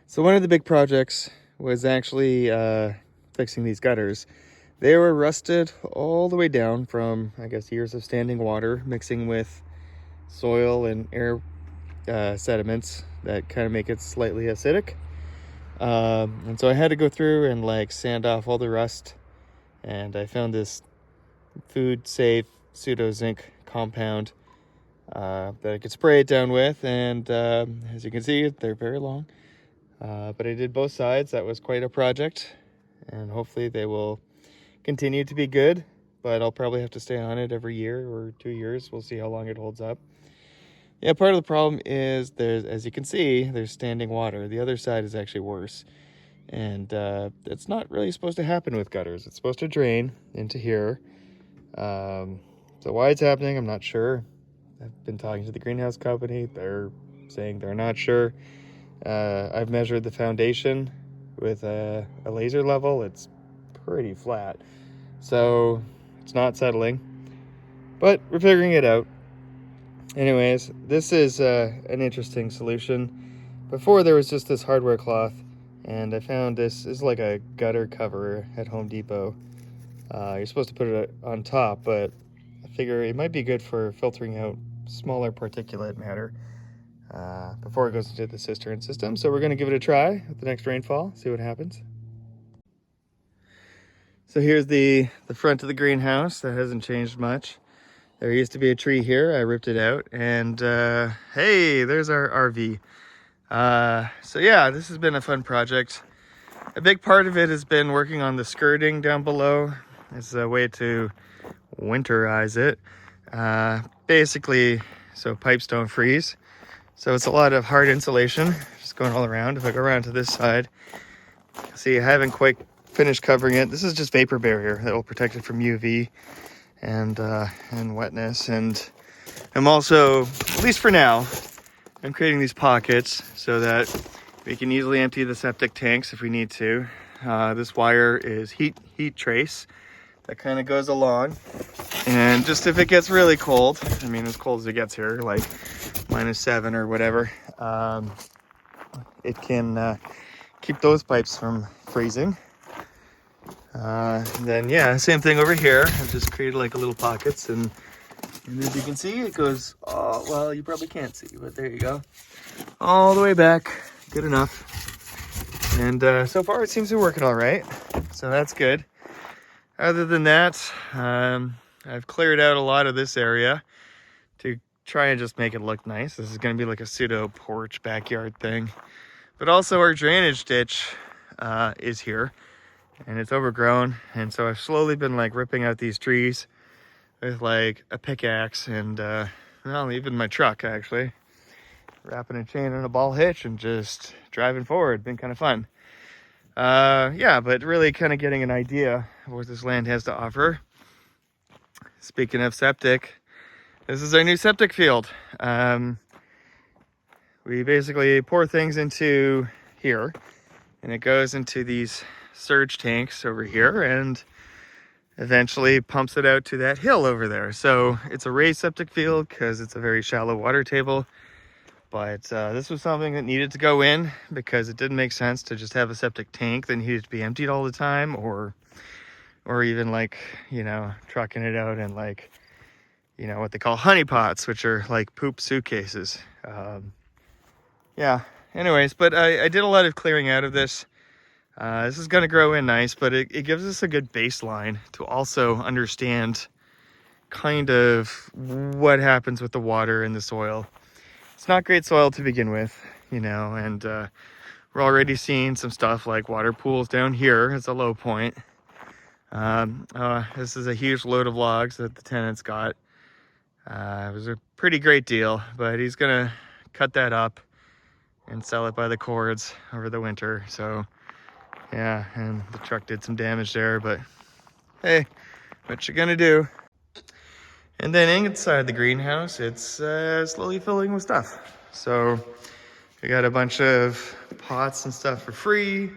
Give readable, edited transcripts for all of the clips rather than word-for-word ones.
So one of the big projects was actually fixing these gutters. They were rusted all the way down from, I guess, years of standing water mixing with soil and air sediments that kind of make it slightly acidic. And so I had to go through and like sand off all the rust, and I found this food safe pseudo zinc compound that I could spray it down with, and as you can see, they're very long. But I did both sides. That was quite a project, and hopefully they will continue to be good, but I'll probably have to stay on it every year or 2 years. We'll see how long it holds up. Yeah, part of the problem is there's, as you can see, there's standing water. The other side is actually worse, and it's not really supposed to happen with gutters. It's supposed to drain into here. So why it's happening, I'm not sure. I've been talking to the greenhouse company. They're saying they're not sure. I've measured the foundation with a laser level. It's pretty flat, so it's not settling, but we're figuring it out. Anyways, this is an interesting solution. Before there was just this hardware cloth, and I found this is like a gutter cover at Home Depot. You're supposed to put it on top, but I figure it might be good for filtering out smaller particulate matter before it goes into the cistern system. So we're going to give it a try with the next rainfall, see what happens. So here's the front of the greenhouse. That hasn't changed much. There used to be a tree here. I ripped it out, and hey, there's our RV. So yeah, this has been a fun project. A big part of it has been working on the skirting down below as a way to winterize it. Basically, so pipes don't freeze. So it's a lot of hard insulation just going all around. If I go around to this side, see, I haven't quite finished covering it. This is just vapor barrier that will protect it from UV and wetness. And I'm also, at least for now, I'm creating these pockets so that we can easily empty the septic tanks if we need to. This wire is heat trace that kind of goes along. And just if it gets really cold, I mean, as cold as it gets here, like -7 or whatever, it can keep those pipes from freezing. Then yeah, same thing over here. I've just created like a little pockets, and as you can see, it goes, oh, well, you probably can't see, but there you go. All the way back, good enough. And so far it seems to be working all right, so that's good. Other than that, I've cleared out a lot of this area to try and just make it look nice. This is going to be like a pseudo porch backyard thing. But also our drainage ditch is here, and it's overgrown. And so I've slowly been like ripping out these trees with like a pickaxe and, well, even my truck actually. Wrapping a chain on a ball hitch and just driving forward. Been kind of fun. Yeah, but really kind of getting an idea of what this land has to offer. Speaking of septic, this is our new septic field. We basically pour things into here, and it goes into these surge tanks over here, and eventually pumps it out to that hill over there. So it's a raised septic field because it's a very shallow water table. But this was something that needed to go in because it didn't make sense to just have a septic tank that needed to be emptied all the time, or even like, you know, trucking it out in like, you know, what they call honey pots, which are like poop suitcases. Yeah, anyways, but I did a lot of clearing out of this. This is going to grow in nice, but it gives us a good baseline to also understand kind of what happens with the water and the soil. It's not great soil to begin with, you know, and we're already seeing some stuff like water pools down here as a low point. This is a huge load of logs that the tenants got. It was a pretty great deal, but he's gonna cut that up and sell it by the cords over the winter. So yeah, and the truck did some damage there, but hey, what you gonna do? And then inside the greenhouse, it's slowly filling with stuff. So we got a bunch of pots and stuff for free.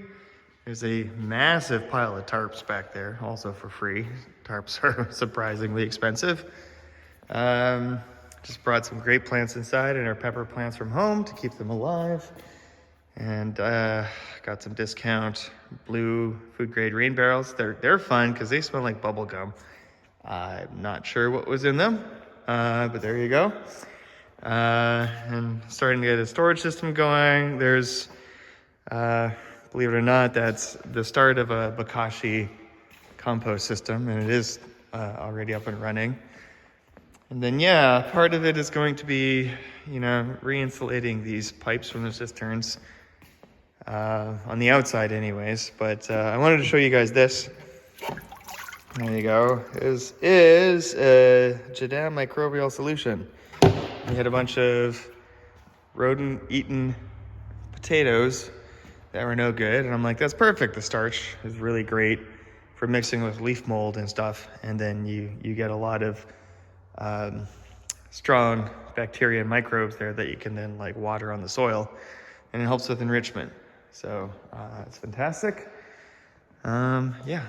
There's a massive pile of tarps back there, also for free. Tarps are surprisingly expensive. Just brought some grape plants inside and our pepper plants from home to keep them alive. And got some discount blue food grade rain barrels. They're fun because they smell like bubble gum. I'm not sure what was in them, but there you go. And starting to get a storage system going. There's, believe it or not, that's the start of a Bokashi compost system, and it is already up and running. And then, yeah, part of it is going to be, re-insulating these pipes from the cisterns on the outside anyways. But I wanted to show you guys this. There you go. Is a Jadam microbial solution. We had a bunch of rodent-eaten potatoes that were no good, and I'm like, that's perfect. The starch is really great for mixing with leaf mold and stuff, and then you get a lot of strong bacteria and microbes there that you can then like water on the soil, and it helps with enrichment. So it's fantastic. Yeah.